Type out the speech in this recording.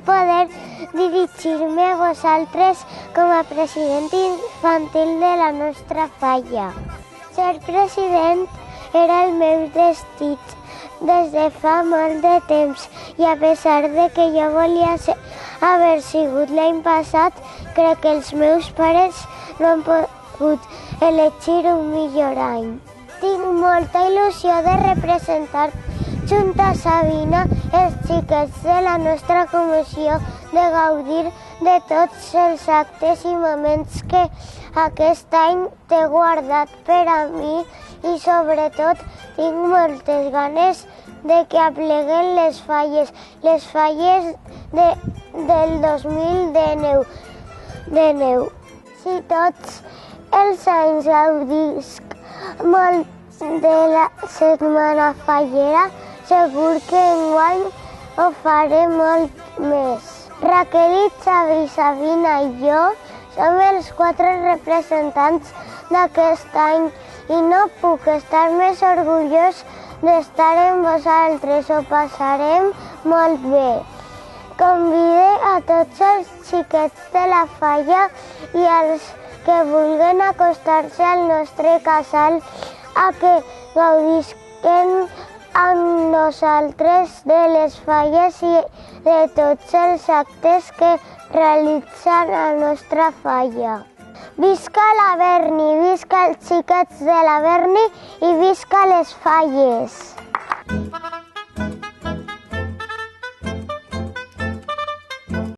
poder dirigir-me a vosaltres com a president infantil de la nostra falla. Ser president era el meu desig des de fa molt de temps i a pesar de que jo volia haver sigut l'any passat, crec que els meus pares no han pogut elegir un millor any. Tinc molta il·lusió de representar junt a Sabina els xiquets de la nostra comissió, de gaudir de tots els actes i moments que aquest any t'he guardat per a mi i sobretot tinc moltes ganes de que apleguen les falles del 2019. Si tots els anys gaudisc molt de la setmana fallera, segur que enguany ho faré molt més. Raquel i Xavi, Sabina i jo som els 4 representants d'aquest any i no puc estar més orgullós d'estar amb vosaltres, ho passarem molt bé. Convide a tots els xiquets de la falla i als que vulguen acostar-se al nostre casal a que gaudisquen amb nosaltres de les falles i de tots els actes que realitzen a la nostra falla. Visca la Berni, visca els xiquets de la Berni i visca les falles!